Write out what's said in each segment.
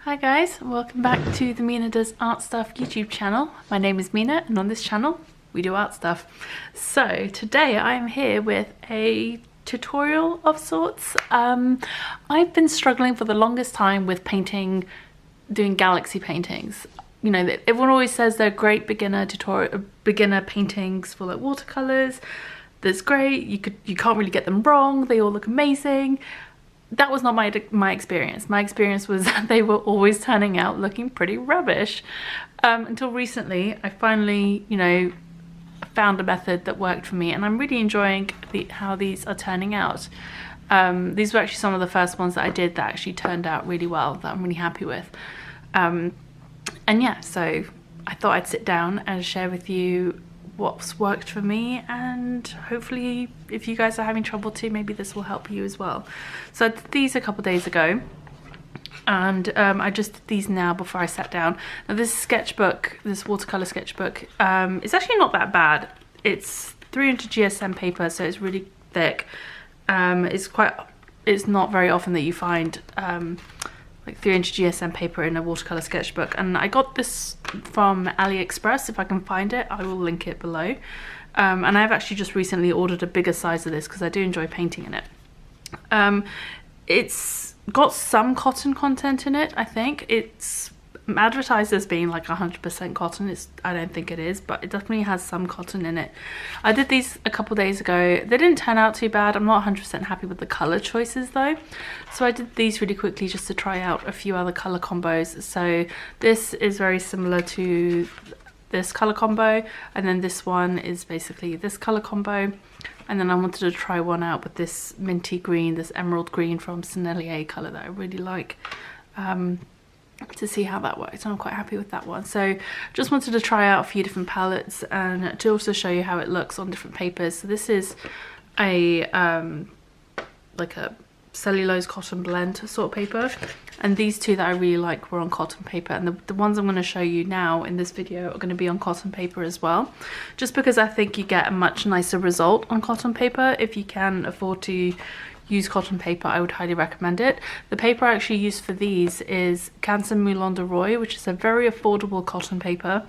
Hi guys, welcome back to the Mina Does Art Stuff YouTube channel. My name is Mina and on this channel we do art stuff. So today I am here with a tutorial of sorts. I've been struggling for the longest time with doing galaxy paintings. You know, everyone always says they're great beginner paintings for like watercolors. That's great, you can't really get them wrong, they all look amazing. That was not my experience. My experience was that they were always turning out looking pretty rubbish. Until recently, I finally, found a method that worked for me, and I'm really enjoying how these are turning out. These were actually some of the first ones that I did that actually turned out really well, that I'm really happy with. And yeah, so I thought I'd sit down and share with you what's worked for me, and hopefully if you guys are having trouble too, maybe this will help you as well. So I did these a couple days ago, and I just did these now before I sat down. Now this sketchbook, this watercolor sketchbook, it's actually not that bad. It's 300 GSM paper, so it's really thick. It's not very often that you find like 300 GSM paper in a watercolor sketchbook, and I got this from AliExpress. If I can find it, I will link it below. And I've actually just recently ordered a bigger size of this because I do enjoy painting in it. It's got some cotton content in it. I think it's advertised as being like 100% cotton. I don't think it is, but it definitely has some cotton in it. I did these a couple days ago. They didn't turn out too bad. I'm not 100% happy with the color choices though, so I did these really quickly just to try out a few other color combos. So this is very similar to this color combo, and then this one is basically this color combo, and then I wanted to try one out with this minty green, this emerald green from Sennelier color that I really like, to see how that works. I'm quite happy with that one. So just wanted to try out a few different palettes and to also show you how it looks on different papers. So this is a like a cellulose cotton blend sort of paper, and these two that I really like were on cotton paper, and the ones I'm going to show you now in this video are going to be on cotton paper as well, just because I think you get a much nicer result on cotton paper. If you can afford to use cotton paper, I would highly recommend it. The paper I actually used for these is Canson Moulin de Roy, which is a very affordable cotton paper.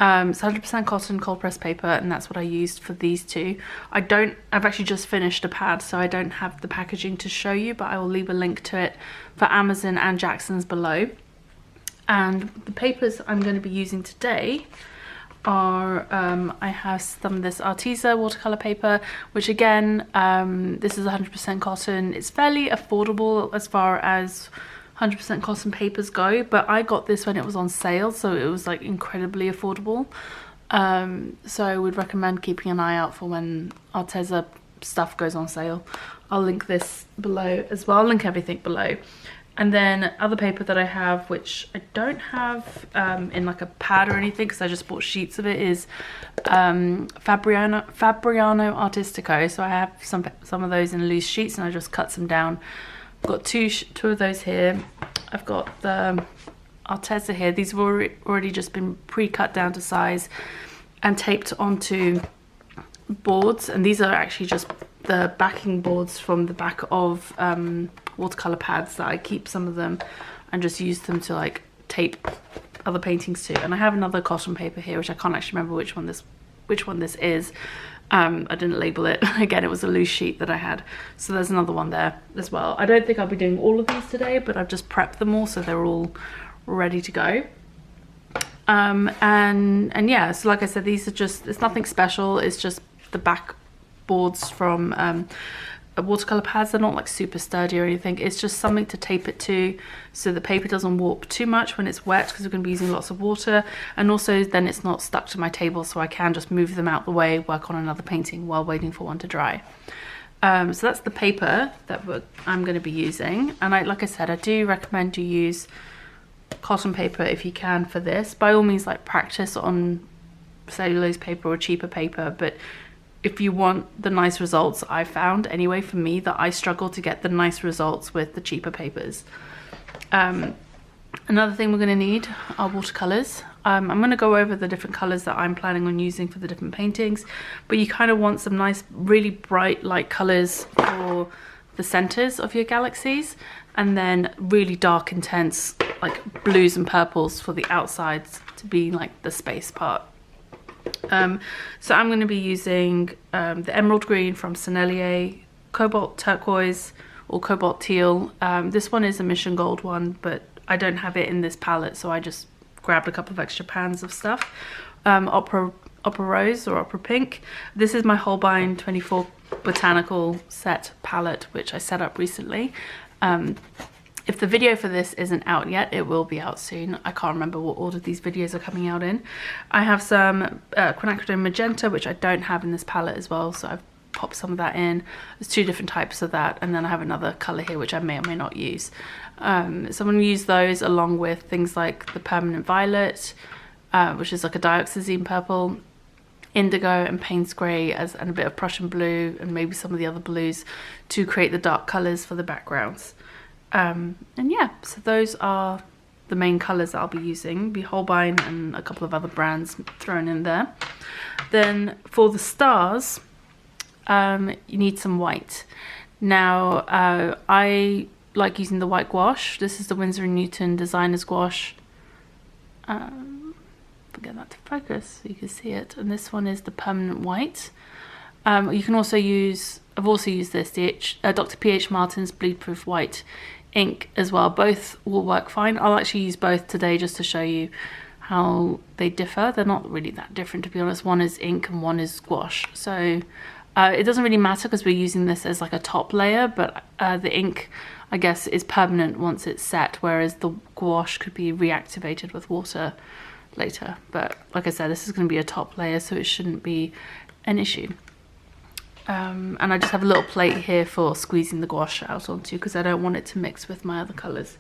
It's 100% cotton cold press paper, and that's what I used for these two. I've actually just finished a pad, so I don't have the packaging to show you, but I will leave a link to it for Amazon and Jackson's below. And the papers I'm going to be using today are, I have some of this Arteza watercolor paper, which again, this is 100% cotton. It's fairly affordable as far as 100% cotton papers go, but I got this when it was on sale, so it was like incredibly affordable. So I would recommend keeping an eye out for when Arteza stuff goes on sale. I'll link this below as well. I'll link everything below. And then other paper that I have, which I don't have in like a pad or anything because I just bought sheets of it, is Fabriano Artistico. So I have some of those in loose sheets, and I just cut them down. I've got two of those here. I've got the Arteza here. These have already just been pre-cut down to size and taped onto boards, and these are actually just the backing boards from the back of watercolor pads that I keep some of them and just use them to like tape other paintings to. And I have another cotton paper here, which I can't actually remember which one this is. I didn't label it. Again, it was a loose sheet that I had, so there's another one there as well. I don't think I'll be doing all of these today, but I've just prepped them all so they're all ready to go. And yeah, so like I said, these are just, it's nothing special, it's just the back boards from watercolor pads. They're not like super sturdy or anything. It's just something to tape it to so the paper doesn't warp too much when it's wet, because we're going to be using lots of water, and also then it's not stuck to my table, so I can just move them out the way, work on another painting while waiting for one to dry. So that's the paper that I'm going to be using, and like I said, I do recommend you use cotton paper if you can for this. By all means, like, practice on cellulose paper or cheaper paper, but if you want the nice results, I found anyway, for me, that I struggle to get the nice results with the cheaper papers. Another thing we're going to need are watercolors. I'm going to go over the different colors that I'm planning on using for the different paintings, but you kind of want some nice, really bright light colors for the centers of your galaxies, and then really dark, intense like blues and purples for the outsides to be like the space part. So I'm going to be using the emerald green from Sennelier, cobalt turquoise or cobalt teal. This one is a mission gold one, but I don't have it in this palette, so I just grabbed a couple of extra pans of stuff. Opera rose or opera pink. This is my Holbein 24 botanical set palette, which I set up recently. If the video for this isn't out yet, it will be out soon. I can't remember what order these videos are coming out in. I have some quinacridone magenta, which I don't have in this palette as well, so I've popped some of that in. There's 2 different types of that, and then I have another colour here which I may or may not use. So I'm going to use those along with things like the permanent violet, which is like a dioxazine purple, indigo and Payne's grey, and a bit of Prussian blue and maybe some of the other blues to create the dark colours for the backgrounds. And yeah, so those are the main colours that I'll be using. Be Holbein and a couple of other brands thrown in there. Then for the stars, you need some white. Now I like using the white gouache. This is the Winsor & Newton designer's gouache. Get that to focus so you can see it. And this one is the permanent white. You can also use, I've also used this, the Dr. P.H. Martin's bleed proof white ink as well. Both will work fine. I'll actually use both today just to show you how they differ. They're not really that different, to be honest. One is ink and one is gouache, so it doesn't really matter because we're using this as like a top layer, but the ink, I guess, is permanent once it's set, whereas the gouache could be reactivated with water later. But like I said, this is going to be a top layer, so it shouldn't be an issue. And I just have a little plate here for squeezing the gouache out onto, because I don't want it to mix with my other colours.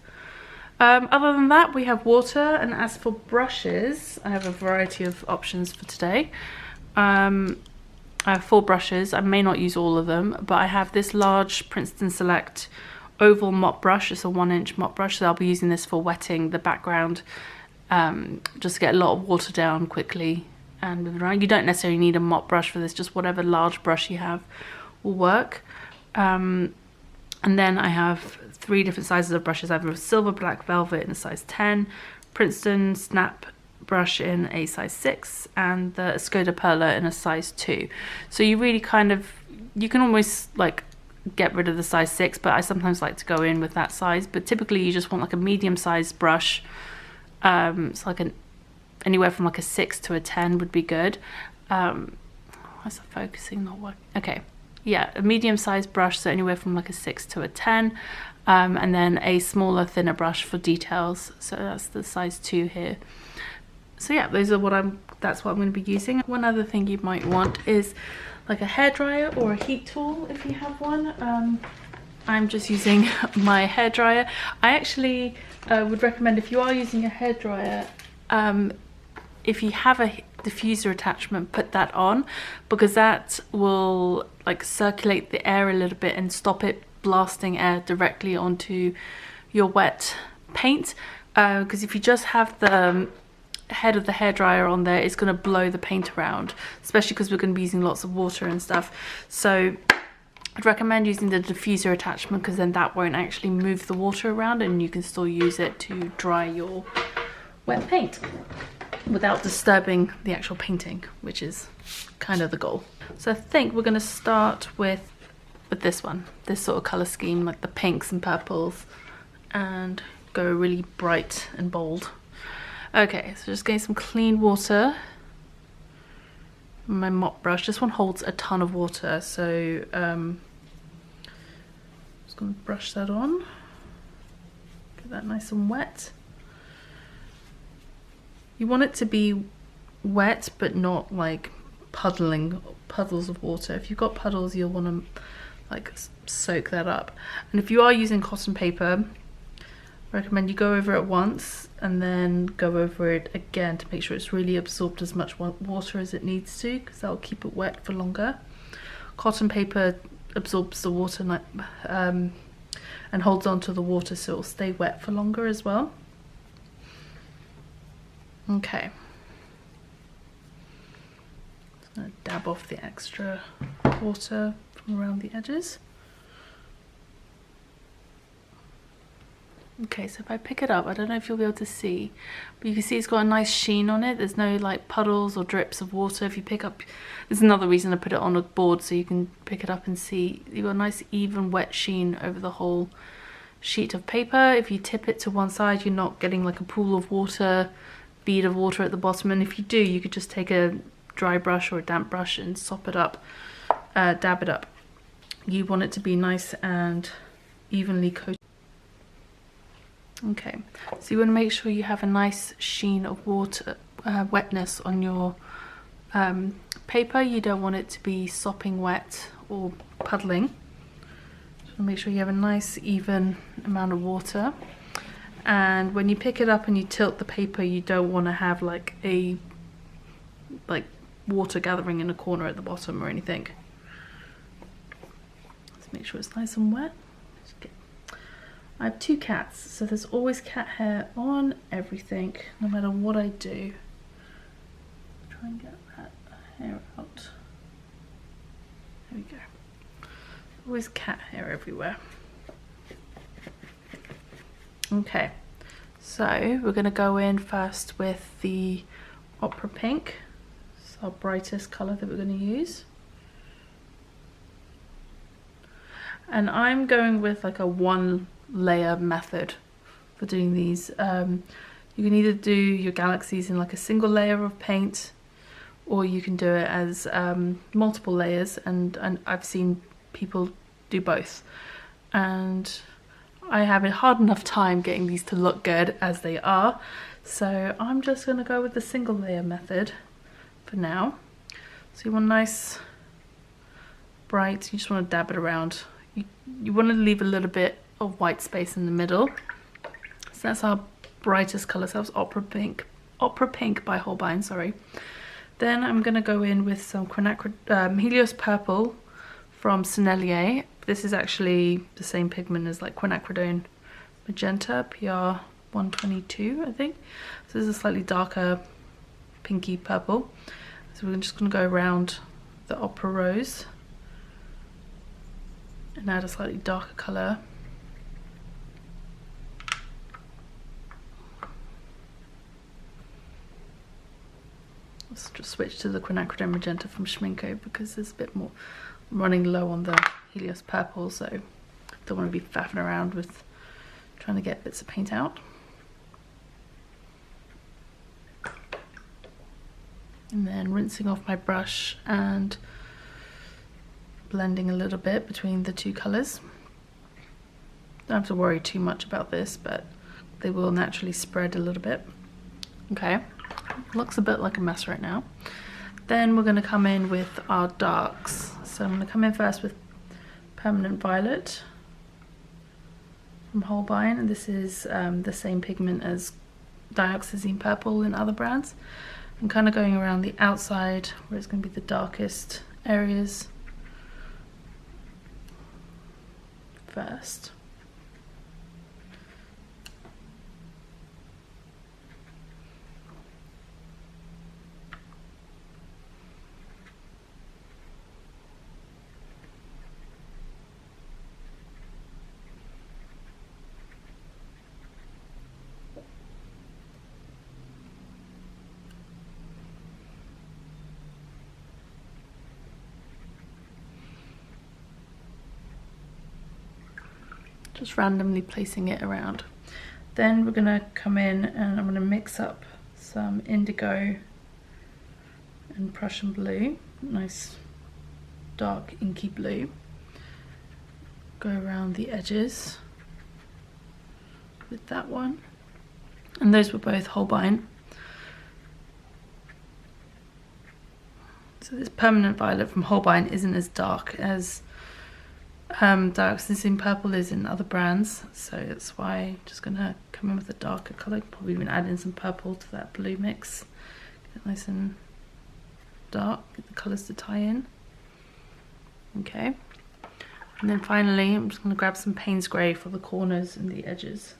Other than that, we have water, and as for brushes, I have a variety of options for today. I have 4 brushes. I may not use all of them, but I have this large Princeton Select oval mop brush. It's a 1-inch mop brush, so I'll be using this for wetting the background, just to get a lot of water down quickly and move it around. You don't necessarily need a mop brush for this, just whatever large brush you have will work. And then I have 3 different sizes of brushes. I have a silver black velvet in a size 10, Princeton snap brush in a size 6, and the Escoda Perla in a size 2. So you really kind of, you can almost like get rid of the size 6, but I sometimes like to go in with that size. But typically you just want like a medium sized brush. It's like anywhere from like a 6 to a 10 would be good. Why is the focusing not working? Okay, yeah, a medium sized brush, so anywhere from like a 6 to a 10, and then a smaller, thinner brush for details. So that's the size 2 here. So yeah, those are that's what I'm going to be using. One other thing you might want is like a hairdryer or a heat tool if you have one. I'm just using my hairdryer. I actually would recommend, if you are using a hairdryer, if you have a diffuser attachment, put that on, because that will like circulate the air a little bit and stop it blasting air directly onto your wet paint. Because if you just have the head of the hairdryer on there, it's going to blow the paint around, especially because we're going to be using lots of water and stuff. So I'd recommend using the diffuser attachment, because then that won't actually move the water around and you can still use it to dry your wet paint without disturbing the actual painting, which is kind of the goal. So I think we're going to start with this one, this sort of colour scheme, like the pinks and purples, and go really bright and bold. Okay, so just getting some clean water. My mop brush, this one holds a ton of water, so just gonna brush that on, get that nice and wet. You want it to be wet but not like puddles of water. If you've got puddles, you'll want to like soak that up. And if you are using cotton paper, I recommend you go over it once and then go over it again to make sure it's really absorbed as much water as it needs to, because that'll keep it wet for longer. Cotton paper absorbs the water and holds on to the water, so it'll stay wet for longer as well. Okay. Just gonna dab off the extra water from around the edges. Okay, so if I pick it up, I don't know if you'll be able to see, but you can see it's got a nice sheen on it. There's no like puddles or drips of water. If you pick up, there's another reason I put it on a board so you can pick it up and see. You've got a nice even wet sheen over the whole sheet of paper. If you tip it to one side, you're not getting like a pool of water, bead of water at the bottom. And if you do, you could just take a dry brush or a damp brush and sop it up, dab it up. You want it to be nice and evenly coated. Okay, so you want to make sure you have a nice sheen of water, wetness on your paper. You don't want it to be sopping wet or puddling. So make sure you have a nice even amount of water. And when you pick it up and you tilt the paper, you don't want to have like water gathering in a corner at the bottom or anything. Let's make sure it's nice and wet. I have 2 cats, so there's always cat hair on everything, no matter what I do. Try and get that hair out. There we go. Always cat hair everywhere. Okay, so we're going to go in first with the Opera Pink. It's our brightest colour that we're going to use. And I'm going with like a 1-layer method for doing these. You can either do your galaxies in like a single layer of paint, or you can do it as multiple layers, and I've seen people do both. And I have a hard enough time getting these to look good as they are, so I'm just going to go with the single layer method for now. So you want nice bright, you just want to dab it around. You want to leave a little bit of white space in the middle. So that's our brightest colour, so that's Opera Pink by Holbein, sorry. Then I'm going to go in with some Helios Purple from Sennelier. This is actually the same pigment as like Quinacridone Magenta, PR 122, I think. So this is a slightly darker pinky purple. So we're just going to go around the Opera Rose and add a slightly darker colour. Let's just switch to the Quinacridone Magenta from Schminko because there's a bit more. I'm running low on the Helios Purple, so don't want to be faffing around with trying to get bits of paint out. And then rinsing off my brush and blending a little bit between the 2 colours. Don't have to worry too much about this, but they will naturally spread a little bit. Okay, looks a bit like a mess right now. Then we're going to come in with our darks. So I'm going to come in first with Permanent Violet from Holbein, and this is the same pigment as Dioxazine Purple in other brands. I'm kind of going around the outside where it's going to be the darkest areas first. Just randomly placing it around. Then we're going to come in and I'm going to mix up some indigo and Prussian blue, nice dark inky blue. Go around the edges with that one. And those were both Holbein. So this Permanent Violet from Holbein isn't as dark as Dioxazine Purple is in other brands, so that's why I'm just going to come in with a darker colour. Probably even add in some purple to that blue mix. Get it nice and dark, get the colours to tie in. Okay, and then finally I'm just going to grab some Payne's Grey for the corners and the edges.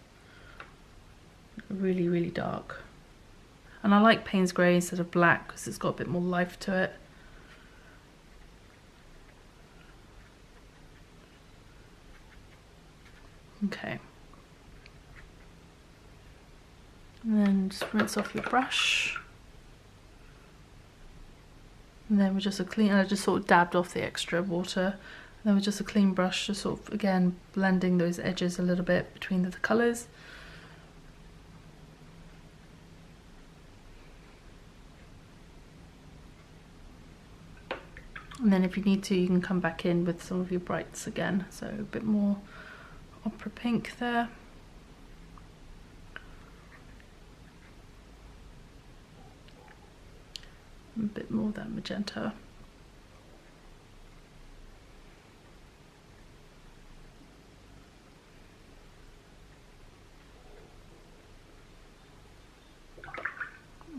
Really, really dark. And I like Payne's Grey instead of black because it's got a bit more life to it. Okay. And then just rinse off your brush. And then with just a clean, I just sort of dabbed off the extra water. And then with just a clean brush, just sort of, again, blending those edges a little bit between the colours. And then if you need to, you can come back in with some of your brights again. So a bit more opera pink there. A bit more of that magenta.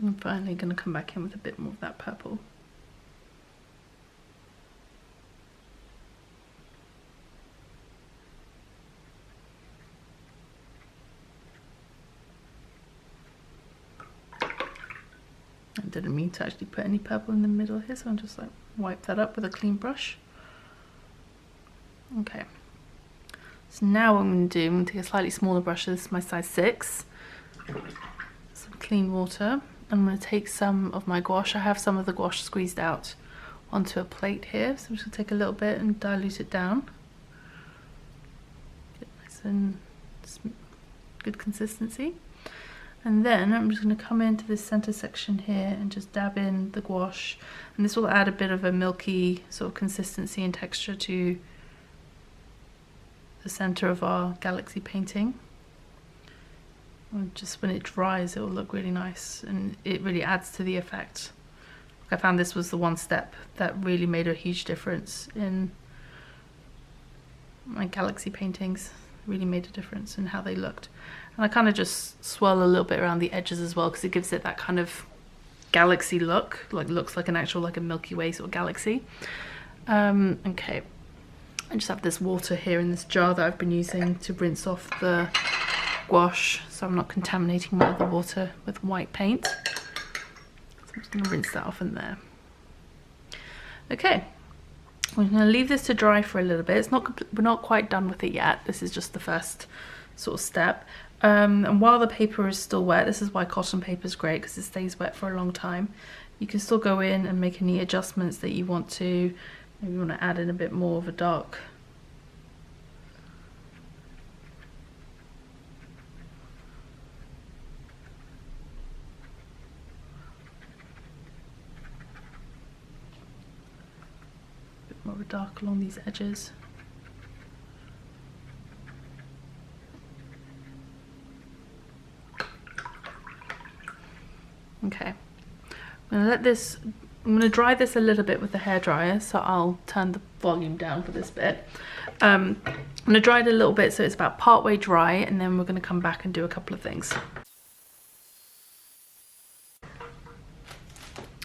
I'm finally going to come back in with a bit more of that purple. I didn't mean to actually put any purple in the middle here, so I'm just like wipe that up with a clean brush. Okay, so now what I'm going to do, I'm going to take a slightly smaller brush. This is my size 6, some clean water. I'm going to take some of my gouache. I have some of the gouache squeezed out onto a plate here, so I'm just going to take a little bit and dilute it down. Get nice and good consistency. And then I'm just going to come into this center section here and just dab in the gouache, and this will add a bit of a milky sort of consistency and texture to the center of our galaxy painting. And just when it dries, it will look really nice, and it really adds to the effect. I found this was the one step that really made a huge difference in my galaxy paintings. Really made a difference in how they looked. And I kind of just swirl a little bit around the edges as well, because it gives it that kind of galaxy look, like looks like an actual, like a Milky Way sort of galaxy. Okay, I just have this water here in this jar that I've been using to rinse off the gouache, so I'm not contaminating my other water with white paint. So I'm just going to rinse that off in there. Okay, we're going to leave this to dry for a little bit. We're not quite done with it yet. This is just the first sort of step. And while the paper is still wet, this is why cotton paper is great, because it stays wet for a long time. You can still go in and make any adjustments that you want to. Maybe you want to add in a bit more of a dark. A bit more of a dark along these edges. Okay, I'm going to dry this a little bit with the hairdryer, so I'll turn the volume down for this bit. I'm going to dry it a little bit so it's about part way dry, and then we're going to come back and do a couple of things.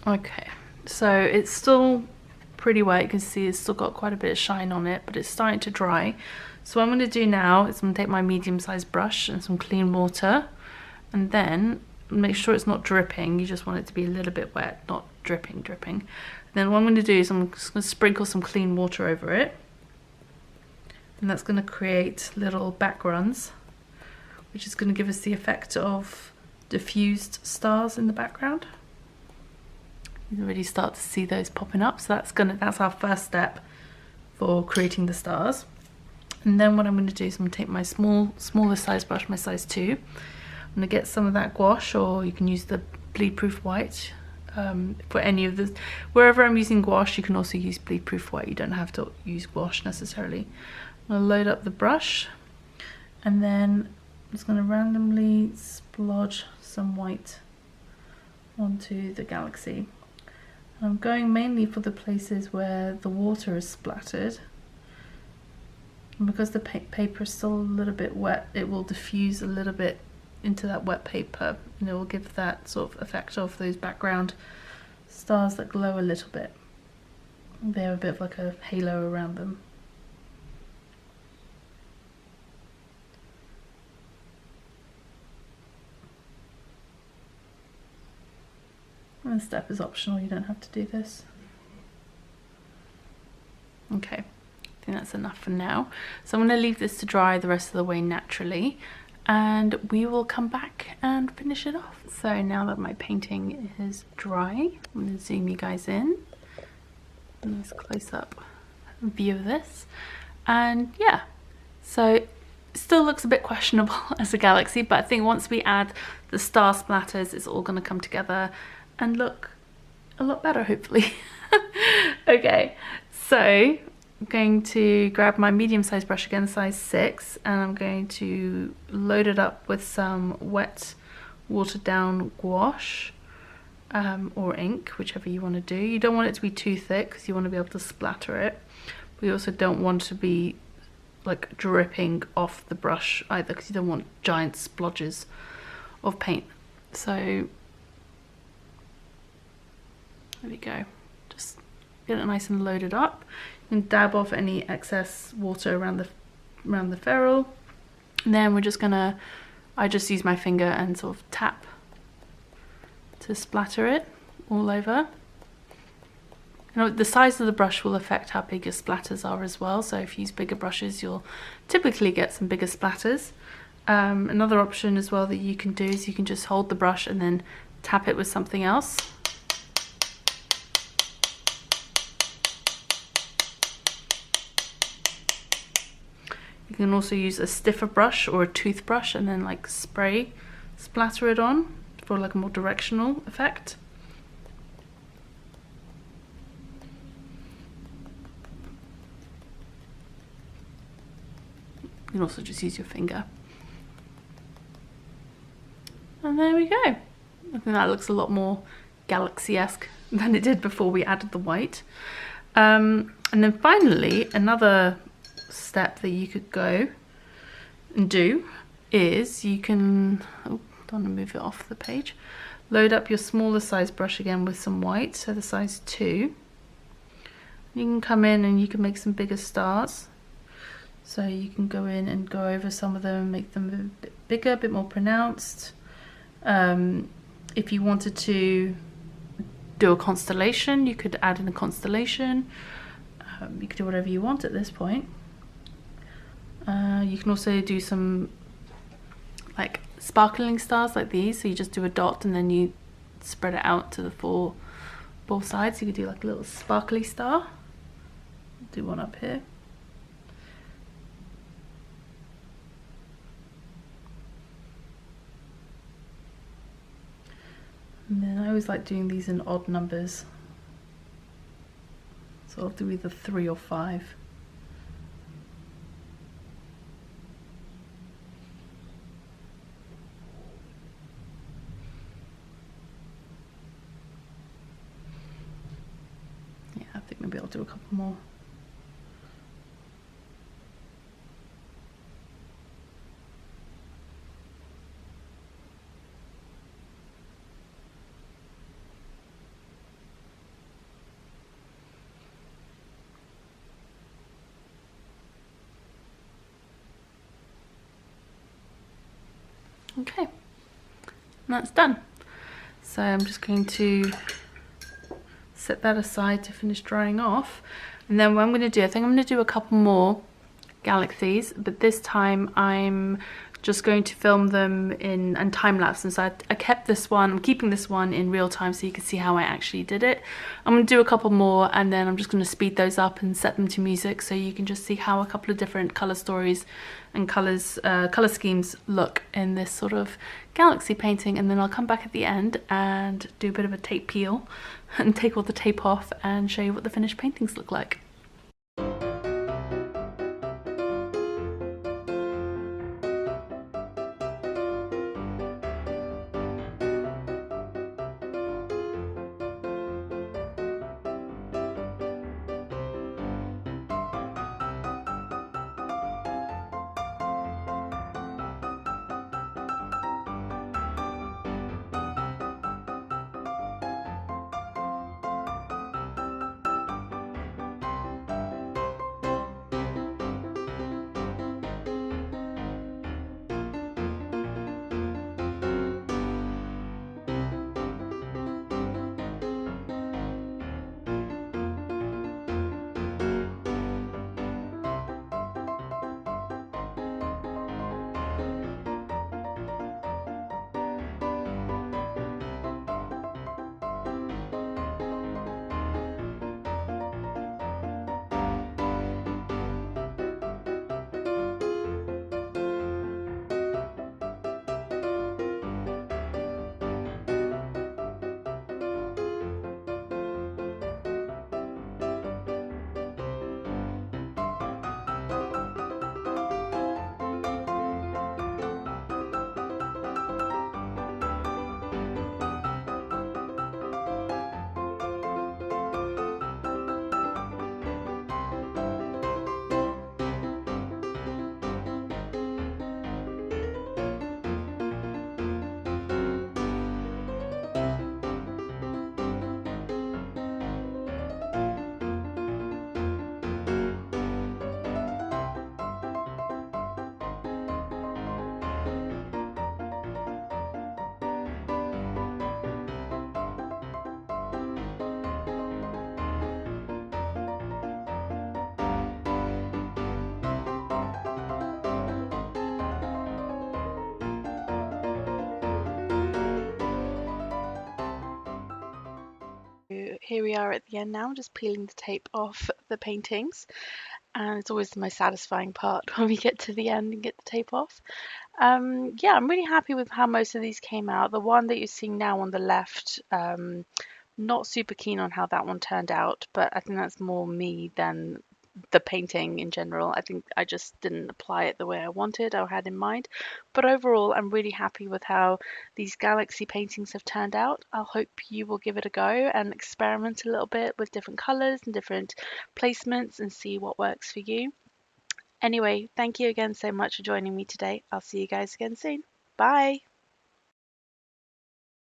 Okay, so it's still pretty wet. You can see it's still got quite a bit of shine on it, but it's starting to dry. So what I'm going to do now is I'm going to take my medium-sized brush and some clean water, and then make sure it's not dripping. You just want it to be a little bit wet, not dripping. Then what I'm going to do is I'm just going to sprinkle some clean water over it, and that's going to create little backgrounds, which is going to give us the effect of diffused stars in the background. You can really start to see those popping up. So that's our first step for creating the stars. And then what I'm going to do is I'm going to take my smaller size brush, my size 2. I'm going to get some of that gouache, or you can use the bleed proof white for any of the, wherever I'm using gouache you can also use bleed proof white. You don't have to use gouache necessarily. I'm going to load up the brush, and then I'm just going to randomly splodge some white onto the galaxy. I'm going mainly for the places where the water is splattered, and because the paper is still a little bit wet, it will diffuse a little bit into that wet paper, and it will give that sort of effect of those background stars that glow a little bit. They have a bit of like a halo around them. And the step is optional, you don't have to do this. Okay, I think that's enough for now. So I'm going to leave this to dry the rest of the way naturally. and we will come back and finish it off. So now that my painting is dry, I'm going to zoom you guys in. Nice close-up view of this, and yeah, so it still looks a bit questionable as a galaxy, but I think once we add the star splatters, it's all going to come together and look a lot better, hopefully. Okay, so I'm going to grab my medium-sized brush again, size 6, and I'm going to load it up with some wet watered down gouache or ink, whichever you want to do. You don't want it to be too thick because you want to be able to splatter it. We also don't want to be like dripping off the brush either, because you don't want giant splodges of paint. So there we go. Just get it nice and loaded up. You can dab off any excess water around the ferrule, and then we're just gonna, I just use my finger and sort of tap to splatter it all over. You know, the size of the brush will affect how big your splatters are as well, so if you use bigger brushes you'll typically get some bigger splatters. Another option as well that you can do is you can just hold the brush and then tap it with something else. You can also use a stiffer brush or a toothbrush and then like splatter it on for like a more directional effect. You can also just use your finger. And there we go. I think that looks a lot more galaxy-esque than it did before we added the white. And then finally, another step that you could go and do is you can, oh, don't want to move it off the page, load up your smaller size brush again with some white, so the size 2. You can come in and you can make some bigger stars. So you can go in and go over some of them, make them a bit bigger, a bit more pronounced. If you wanted to do a constellation, you could add in a constellation. You could do whatever you want at this point. You can also do some like sparkling stars like these, so you just do a dot and then you spread it out to the four sides. You could do like a little sparkly star. Do one up here. And then I always like doing these in odd numbers, so I'll do either 3 or 5. Yeah, I think maybe I'll do a couple more. Okay, and that's done. So I'm just going to set that aside to finish drying off. And then what I'm going to do, I think I'm going to do a couple more galaxies, but this time I'm just going to film them in time lapse. And so I kept this one, I'm keeping this one in real time so you can see how I actually did it. I'm going to do a couple more and then I'm just going to speed those up and set them to music so you can just see how a couple of different color stories and color schemes look in this sort of galaxy painting. And then I'll come back at the end and do a bit of a tape peel and take all the tape off and show you what the finished paintings look like. here we are at the end now, just peeling the tape off the paintings, and it's always the most satisfying part when we get to the end and get the tape off. Yeah, I'm really happy with how most of these came out. The one that you're seeing now on the left, not super keen on how that one turned out, but I think that's more me than the painting in general. I think I just didn't apply it the way I wanted or had in mind. But overall, I'm really happy with how these galaxy paintings have turned out. I hope you will give it a go and experiment a little bit with different colors and different placements and see what works for you. Anyway, thank you again so much for joining me today. I'll see you guys again soon. Bye.